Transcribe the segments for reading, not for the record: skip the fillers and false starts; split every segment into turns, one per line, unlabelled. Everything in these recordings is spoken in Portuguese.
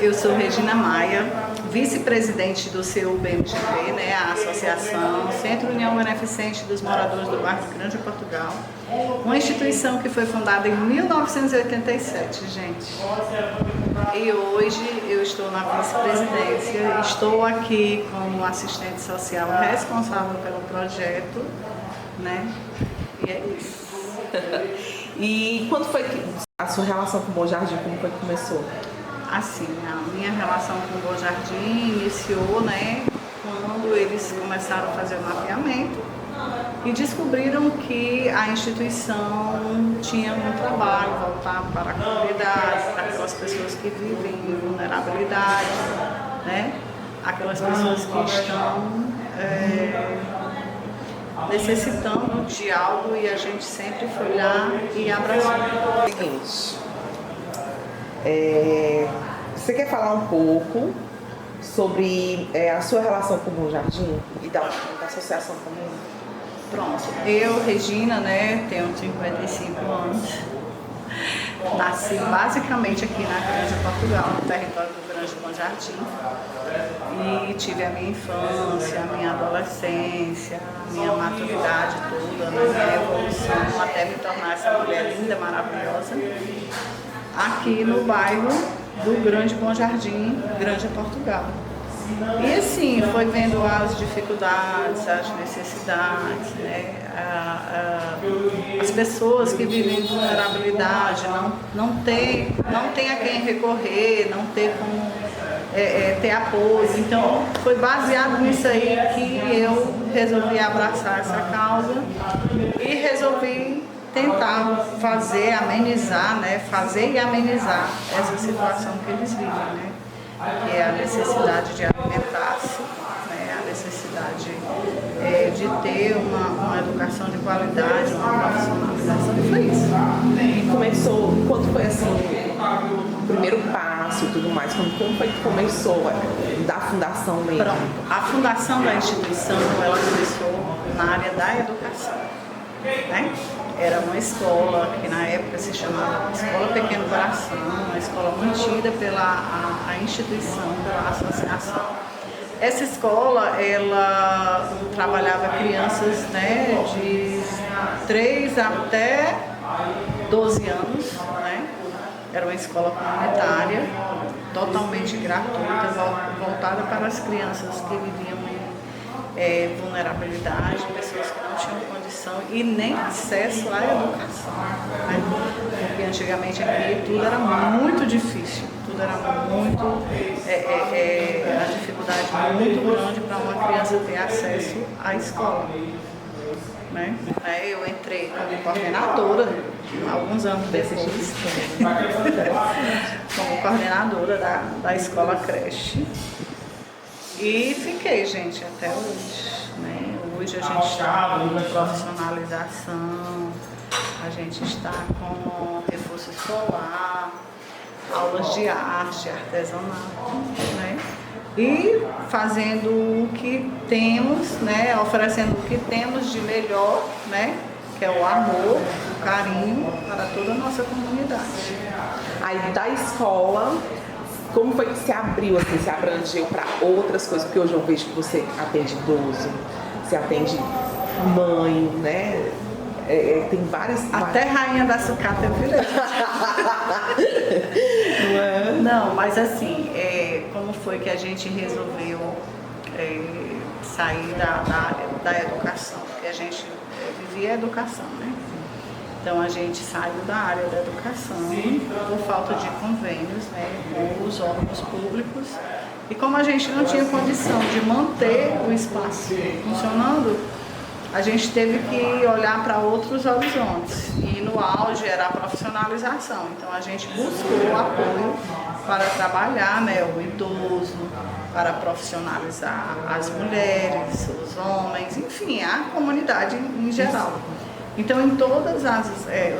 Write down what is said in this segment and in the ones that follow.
Eu sou Regina Maia, vice-presidente do CUBMGP, né, a Associação Centro União Beneficente dos Moradores do Bairro Grande Portugal, uma instituição que foi fundada em 1987, gente. E hoje eu estou na vice-presidência, estou aqui como assistente social responsável pelo projeto, né, e é isso.
E quando foi que a sua relação com o Bom Jardim, como foi que começou?
Assim, a minha relação com o Bom Jardim iniciou, né, quando eles começaram a fazer o mapeamento e descobriram que a instituição tinha um trabalho voltado para a comunidade, para aquelas pessoas que vivem em vulnerabilidade, né, aquelas pessoas que estão necessitando de algo, e a gente sempre foi lá e abraçou.
Seguinte, você quer falar um pouco sobre a sua relação com o Bom Jardim e da associação também?
Pronto, eu, Regina, né, tenho 55 anos, nasci basicamente aqui na Grande Portugal, no território do Grande Bom Jardim, e tive a minha infância, a minha adolescência, a minha maturidade toda, né, minha evolução até me tornar essa mulher linda, maravilhosa, aqui no bairro do Grande Bom Jardim, Grande Portugal. E assim, foi vendo as dificuldades, as necessidades, né? As pessoas que vivem em vulnerabilidade, não tem a quem recorrer, não ter como ter apoio. Então, foi baseado nisso aí que eu resolvi abraçar essa causa e resolvi tentar amenizar, né? Fazer e amenizar essa situação que eles vivem, né? Que é a necessidade de alimentar-se, né? A necessidade de ter uma educação de qualidade, uma profissionalização, e foi isso.
E começou, quando foi assim, o primeiro passo e tudo mais, como foi que começou da fundação mesmo?
Pronto, a fundação da instituição, ela começou na área da educação, né? Era uma escola que na época se chamava Escola Pequeno Coração, uma escola mantida pela a instituição, pela associação. Essa escola, ela trabalhava crianças, né, de 3 até 12 anos, né? Era uma escola comunitária, totalmente gratuita, voltada para as crianças que viviam em vulnerabilidade, pessoas que não tinham condição e nem acesso à educação, né? Porque antigamente aqui tudo era muito difícil, tudo era muito, a dificuldade muito grande para uma criança ter acesso à escola, né? Aí eu entrei como coordenadora, alguns anos depois, como coordenadora da escola creche. E fiquei, gente, até hoje, né? Hoje a gente está com profissionalização, a gente está com reforço escolar, aulas de arte, artesanato, né? E fazendo o que temos, né? Oferecendo o que temos de melhor, né? Que é o amor, o carinho para toda a nossa comunidade.
Aí da escola, como foi que se abriu, assim, se abrangeu para outras coisas? Porque hoje eu vejo que você atende idoso, você atende mãe, né? Tem várias...
Até rainha da sucata eu virei. Não, mas assim, como foi que a gente resolveu sair da educação? Porque a gente vivia a educação, né? Então a gente saiu da área da educação por falta de convênios, né, com os órgãos públicos. E como a gente não tinha condição de manter o espaço funcionando, a gente teve que olhar para outros horizontes. E no auge era a profissionalização. Então a gente buscou apoio para trabalhar, né, o idoso, para profissionalizar as mulheres, os homens, enfim, a comunidade em geral. Então, em todos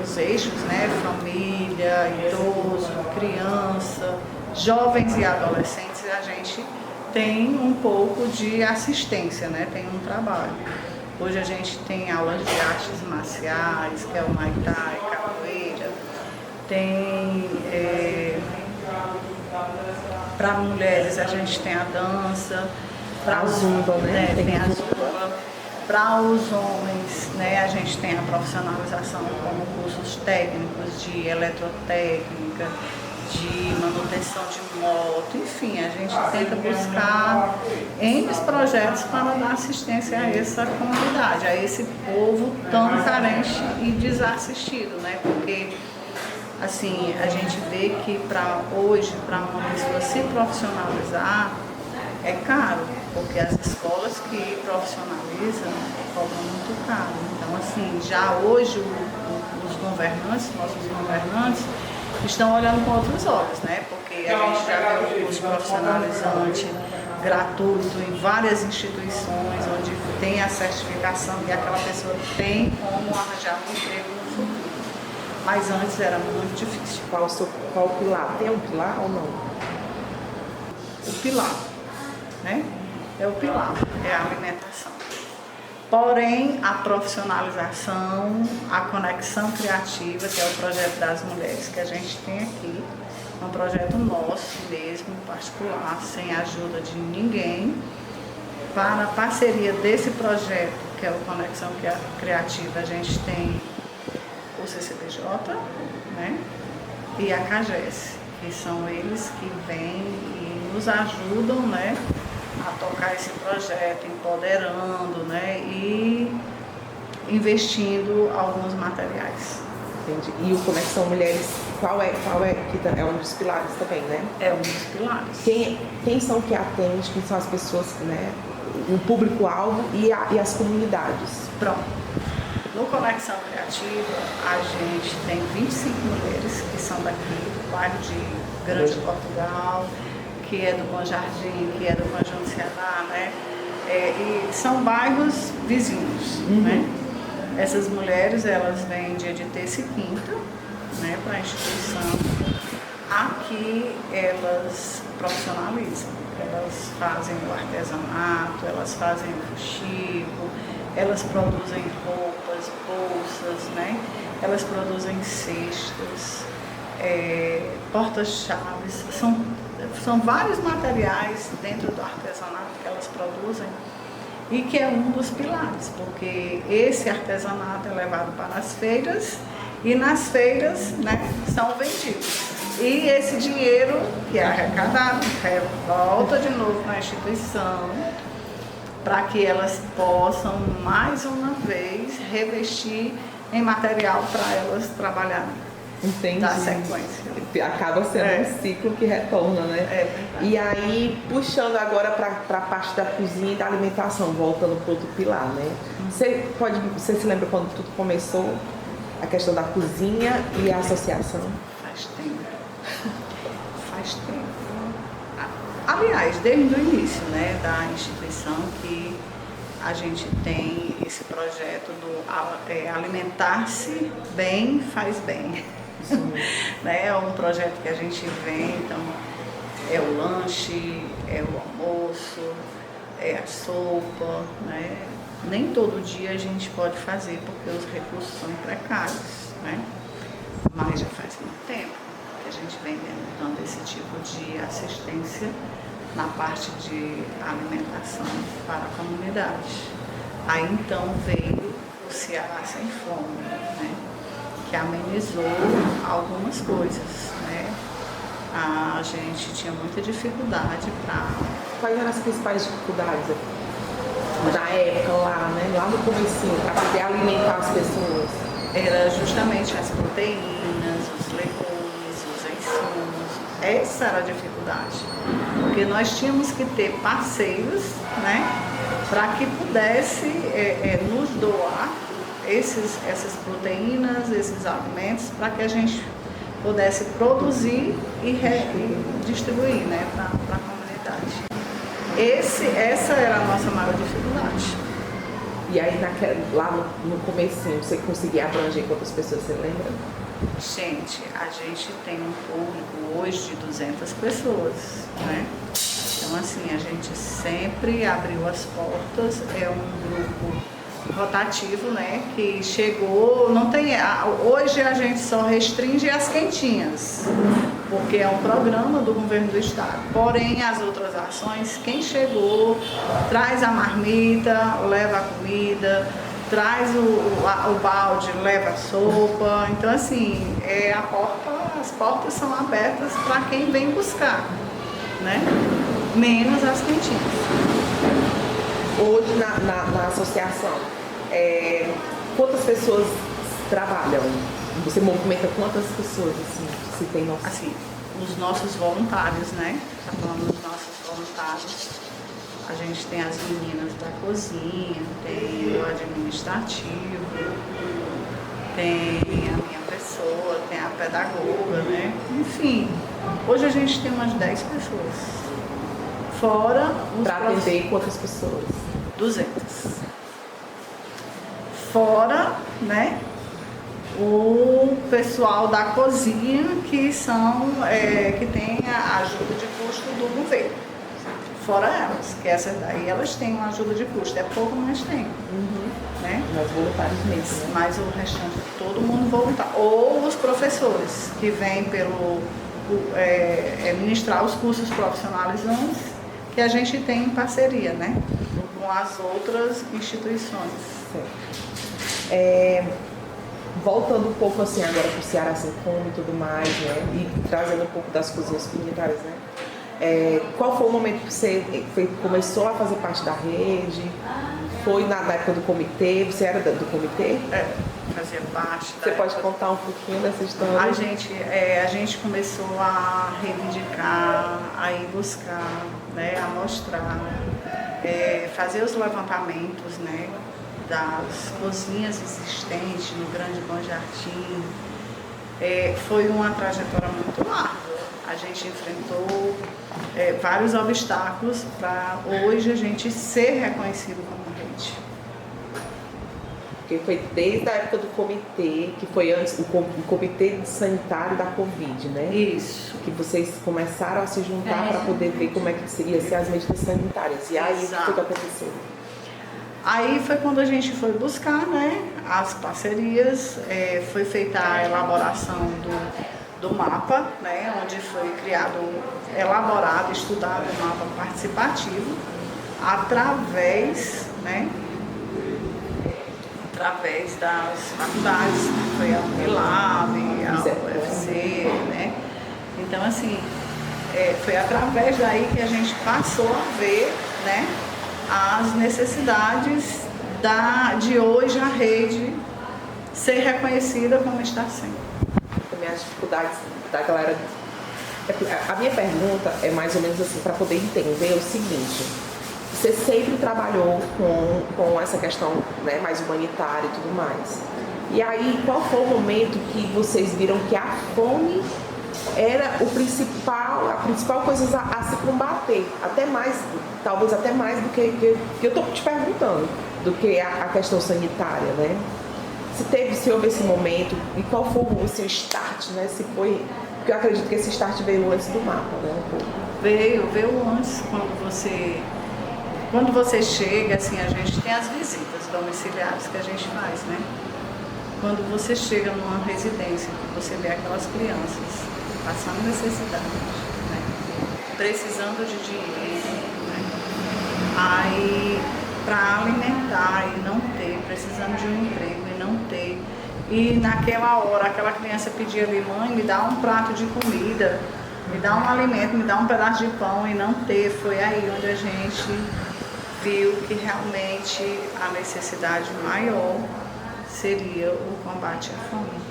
os eixos, né, família, idoso, criança, jovens e adolescentes, a gente tem um pouco de assistência, né, tem um trabalho. Hoje a gente tem aulas de artes marciais, que é o Muay Thai, capoeira, tem Para mulheres a gente tem a dança,
A zumba, né?
tem a zumba. Para os homens, né, a gente tem a profissionalização como cursos técnicos de eletrotécnica, de manutenção de moto, enfim, a gente tenta buscar N projetos para dar assistência a essa comunidade, a esse povo tão carente e desassistido, né? Porque assim, a gente vê que para hoje, para uma pessoa se profissionalizar, é caro, porque as escolas que profissionalizam cobram muito caro. Então, assim, já hoje os governantes, nossos governantes, estão olhando com outros olhos, né? Porque a gente já vê o curso profissionalizante gratuito em várias instituições, onde tem a certificação e aquela pessoa tem como arranjar um emprego no futuro. Mas antes era muito difícil.
Qual o pilar? Tem um pilar ou não?
O pilar, né? É o pilar, é a alimentação. Porém, a profissionalização, a conexão criativa, que é o projeto das mulheres que a gente tem aqui, é um projeto nosso mesmo, particular, sem a ajuda de ninguém. Para a parceria desse projeto, que é o Conexão Criativa, a gente tem o CCBJ, né? E a CAGES, que são eles que vêm e nos ajudam, né, a tocar esse projeto, empoderando, né, e investindo alguns materiais.
Entendi. E o Conexão Mulheres, qual é que é um dos pilares também, né?
É um dos pilares.
Quem são que atende, quem são as pessoas, né, o público-alvo e as comunidades?
Pronto. No Conexão Criativa, a gente tem 25 mulheres que são daqui do bairro de Grande Portugal, que é do Bom Jardim, que é do Conjunto Ceará, né? E são bairros vizinhos, né? Essas mulheres, elas vêm dia de terça e quinta, né, para a instituição. Aqui elas profissionalizam, elas fazem o artesanato, elas fazem o fuxico, elas produzem roupas, bolsas, né? Elas produzem cestas, porta-chaves, são vários materiais dentro do artesanato que elas produzem e que é um dos pilares, porque esse artesanato é levado para as feiras e nas feiras, né, são vendidos. E esse dinheiro que é arrecadado volta de novo na instituição para que elas possam mais uma vez revestir em material para elas trabalharem.
Entendi.
Da sequência.
Acaba sendo um ciclo que retorna, né? E aí, puxando agora para a parte da cozinha e da alimentação, voltando para outro pilar, né? Você se lembra quando tudo começou? A questão da cozinha e a associação?
Faz tempo. Faz tempo. Aliás, desde o início, né, da instituição, que a gente tem esse projeto do alimentar-se bem faz bem. Né? É um projeto que a gente vem, então é o lanche, é o almoço, é a sopa, né? Nem todo dia a gente pode fazer porque os recursos são precários, né? Mas já faz muito tempo que a gente vem dando esse tipo de assistência na parte de alimentação para a comunidade. Aí então veio o Ceará Sem Fome, né? Que amenizou algumas coisas, né? A gente tinha muita dificuldade para...
Quais eram as principais dificuldades da época lá, né? Lá no comecinho, para poder alimentar as pessoas?
Era justamente as proteínas, os legumes, os insumos. Essa era a dificuldade. Porque nós tínhamos que ter parceiros, né? Para que pudesse nos doar essas proteínas, esses alimentos, para que a gente pudesse produzir e distribuir, né, para a comunidade. Essa era a nossa maior dificuldade.
E aí lá no comecinho, você conseguia abranger quantas pessoas, você lembra?
Gente, a gente tem um público hoje de 200 pessoas, né? Então assim, a gente sempre abriu as portas, é um grupo rotativo, né, que chegou, não tem, hoje a gente só restringe as quentinhas, porque é um programa do governo do estado. Porém, as outras ações, quem chegou, traz a marmita, leva a comida, traz o balde, leva a sopa. Então, assim, as portas são abertas para quem vem buscar, né? Menos as quentinhas.
Hoje, na associação, quantas pessoas trabalham? Você movimenta quantas pessoas, assim, se tem noção?
Assim, os nossos voluntários, né? Tá falando dos nossos voluntários. A gente tem as meninas da cozinha, tem o administrativo, tem a minha pessoa, tem a pedagoga, né? Enfim, hoje a gente tem umas 10 pessoas. Fora os
Para atender quantas pessoas?
200. Fora, né? O pessoal da cozinha que tem a ajuda de custo do governo. Fora elas, que essas daí elas têm uma ajuda de custo, é pouco, mas tem. Né?
Mas voluntários mesmo, né?
Mas o restante, todo mundo voluntário. Ou os professores que vêm ministrar os cursos profissionalizantes que a gente tem em parceria, né? Com as outras instituições.
Certo. Voltando um pouco assim agora para o Ceará Sem Fome e tudo mais, né? E trazendo um pouco das cozinhas comunitárias, né? Qual foi o momento que você começou a fazer parte da rede? Foi na época do comitê? Você era do comitê?
Fazia parte.
Você pode contar um pouquinho dessa história?
A gente começou a reivindicar, a ir buscar, né? A mostrar, fazer os levantamentos, né? Das cozinhas existentes no Grande Bom Jardim. Foi uma trajetória muito árdua. A gente enfrentou vários obstáculos para hoje a gente ser reconhecido como rede.
Porque foi desde a época do comitê, que foi antes o comitê sanitário da Covid, né?
Isso.
Que vocês começaram a se juntar para poder ver como é que seria ser as medidas sanitárias. E aí o que foi aconteceu?
Aí foi quando a gente foi buscar, né, as parcerias, foi feita a elaboração do mapa, né, onde foi elaborado, estudado o mapa participativo através das faculdades, que foi a Unilab, a UFC, né. Então, assim, foi através daí que a gente passou a ver, né, as necessidades de hoje a rede ser reconhecida como está sendo.
Também as dificuldades da galera. A minha pergunta é mais ou menos assim, para poder entender o seguinte: você sempre trabalhou com essa questão, né, mais humanitária e tudo mais. E aí, qual foi o momento que vocês viram que a fome era a principal coisa a se combater, talvez até mais do que eu estou te perguntando, do que a questão sanitária, né? Se houve esse momento, e qual foi o seu start, né? Porque eu acredito que esse start veio antes do mapa, né? Um pouco.
Veio antes, quando você chega, assim, a gente tem as visitas domiciliares que a gente faz, né? Quando você chega numa residência, você vê aquelas crianças passando necessidade, né? Precisando de dinheiro, né? Aí, para alimentar e não ter, precisando de um emprego e não ter. E naquela hora, aquela criança pedia ali: mãe, me dá um prato de comida, me dá um alimento, me dá um pedaço de pão, e não ter. Foi aí onde a gente viu que realmente a necessidade maior seria o combate à fome.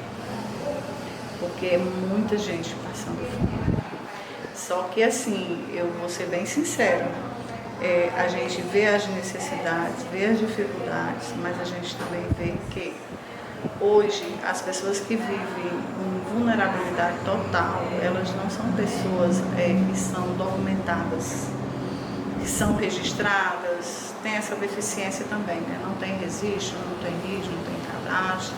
Porque é muita gente passando fome. Só que assim, eu vou ser bem sincera, a gente vê as necessidades, vê as dificuldades, mas a gente também vê que hoje as pessoas que vivem em vulnerabilidade total, elas não são pessoas que são documentadas, que são registradas, tem essa deficiência também, né? Não tem registro, não tem RIS, não tem cadastro.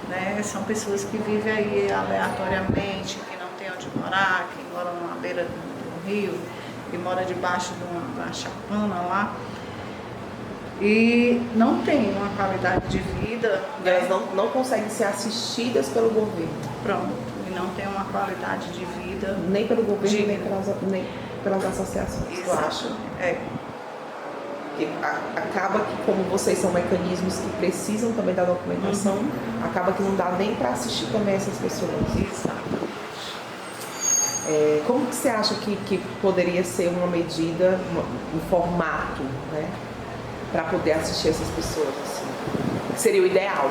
Né? São pessoas que vivem aí aleatoriamente, que não tem onde morar, que moram na beira do rio, que mora debaixo de uma chapana lá, e não tem uma qualidade de vida.
Elas não conseguem ser assistidas pelo governo.
Pronto, e não tem uma qualidade de vida.
Nem pelo governo,
digna.
nem pelas associações, eu acho.
É.
Porque acaba que, como vocês são mecanismos que precisam também da documentação, acaba que não dá nem para assistir também essas pessoas.
Exatamente.
Como que você acha que poderia ser uma medida, um formato, né, para poder assistir essas pessoas? Assim? Que seria o ideal?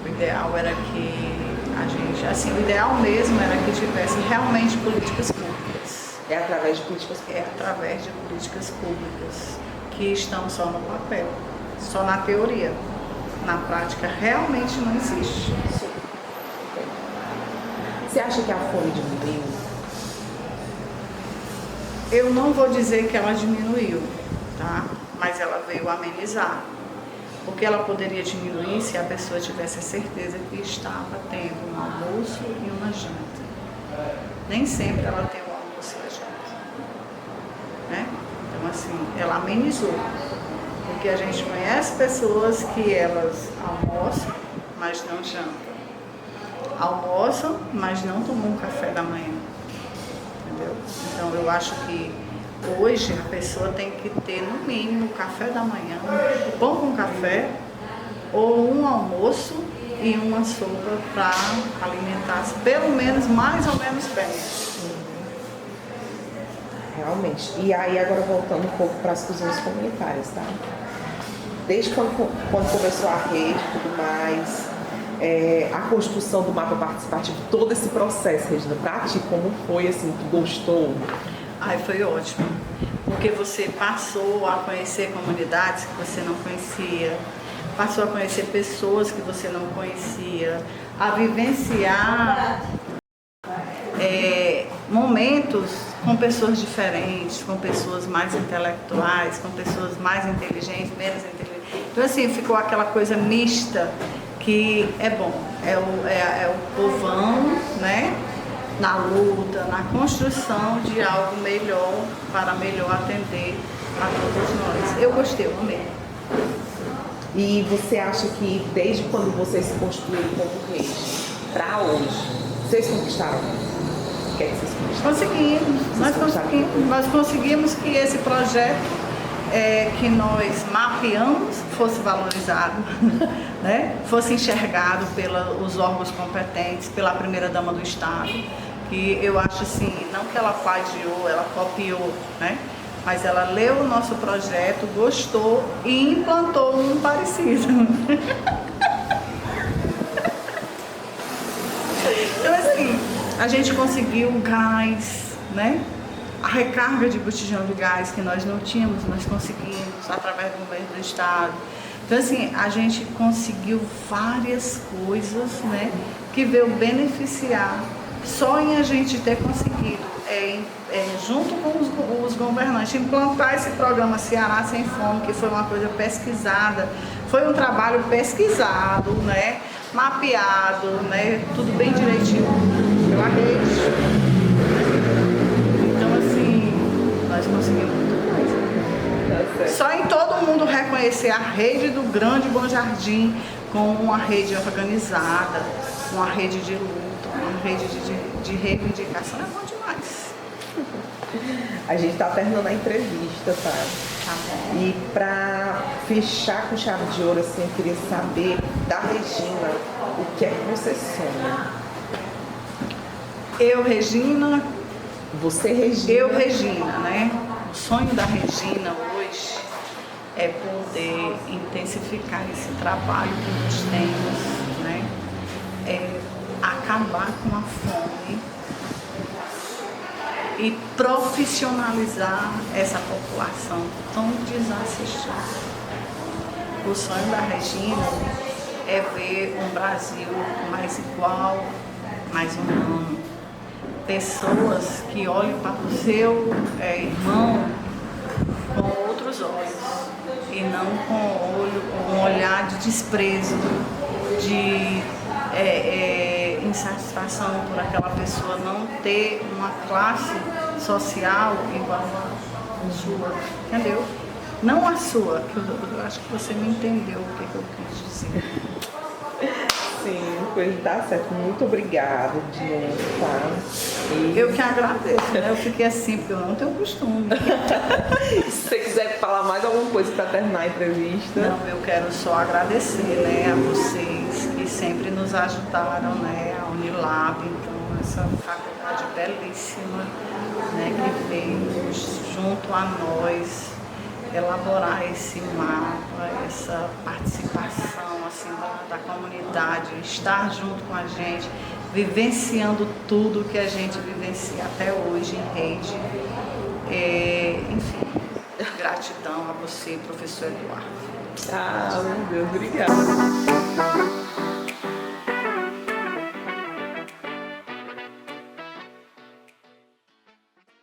O ideal era que a gente, assim, o ideal mesmo era que tivesse realmente políticas públicas.
É através de políticas públicas?
É através de políticas públicas que estão só no papel, só na teoria. Na prática, realmente não existe.
Sim. Você acha que a fome diminuiu?
Eu não vou dizer que ela diminuiu, tá? Mas ela veio amenizar. Porque ela poderia diminuir se a pessoa tivesse a certeza que estava tendo um almoço e uma janta. Nem sempre ela tem o almoço e a janta, né? Então, assim, ela amenizou. Porque a gente conhece pessoas que elas almoçam, mas não jantam. Almoçam, mas não tomam um café da manhã. Entendeu? Então, eu acho que hoje a pessoa tem que ter no mínimo o café da manhã, o pão com café, ou um almoço e uma sopa para alimentar-se pelo menos, mais ou menos bem.
Realmente. E aí, agora voltando um pouco para as cozinhas comunitárias, tá? Desde quando começou a rede e tudo mais, a construção do mapa participativo, todo esse processo, Regina, pra ti, como foi, assim, tu gostou?
Ai, foi ótimo, porque você passou a conhecer comunidades que você não conhecia, passou a conhecer pessoas que você não conhecia, a vivenciar momentos com pessoas diferentes, com pessoas mais intelectuais, com pessoas mais inteligentes, menos inteligentes. Então, assim, ficou aquela coisa mista que é bom, é o povão, né? Na luta, na construção de algo melhor para melhor atender a todos nós. Eu gostei, eu amei.
E você acha que desde quando vocês se construíram como rede para hoje, vocês conquistaram? O que é que vocês conquistaram?
Nós conseguimos que esse projeto que nós mapeamos fosse valorizado, né? Fosse enxergado pelos órgãos competentes, pela primeira-dama do Estado, que eu acho assim, não que ela plagiou, ela copiou, né? Mas ela leu o nosso projeto, gostou e implantou um parecido. Então, assim, a gente conseguiu gás, né? A recarga de botijão de gás que nós não tínhamos, nós conseguimos através do governo do Estado. Então, assim, a gente conseguiu várias coisas, né? Que veio beneficiar só em a gente ter conseguido, junto com os governantes, implantar esse programa Ceará Sem Fome, que foi uma coisa pesquisada, foi um trabalho pesquisado, né? Mapeado, né? Tudo bem direitinho pela rede. Então, assim, nós conseguimos muita coisa. Só em todo mundo reconhecer a rede do Grande Bom Jardim como uma rede organizada, uma rede de luta, uma rede de reivindicação, é bom demais.
A gente está terminando a entrevista, tá?
Tá bom.
E para fechar com chave de ouro, assim, eu queria saber da Regina, o que é que você sonha?
Eu, Regina.
Você, Regina.
Eu, Regina, né? O sonho da Regina hoje é poder intensificar esse trabalho que nós temos, né? Acabar com a fome e profissionalizar essa população tão desassistida. O sonho da Regina é ver um Brasil mais igual, mais humano. Pessoas que olhem para o seu irmão com outros olhos e não com um olhar de desprezo, de insatisfação por aquela pessoa não ter uma classe social igual a sua, entendeu? Não a sua, que eu acho que você me entendeu o que eu quis dizer.
Sim. coisa dar certo. Muito obrigada de novo, tá? E
Eu que agradeço, né? Eu fiquei assim, porque eu não tenho costume.
se você quiser falar mais alguma coisa para terminar a entrevista.
Não, eu quero só agradecer, né, a vocês que sempre nos ajudaram, né, a Unilab, então essa faculdade belíssima, né, que veio junto a nós elaborar esse mapa, essa participação assim da comunidade, estar junto com a gente, vivenciando tudo que a gente vivencia até hoje em rede. Enfim, gratidão a você, professor Eduardo.
Ah, meu Deus, obrigada.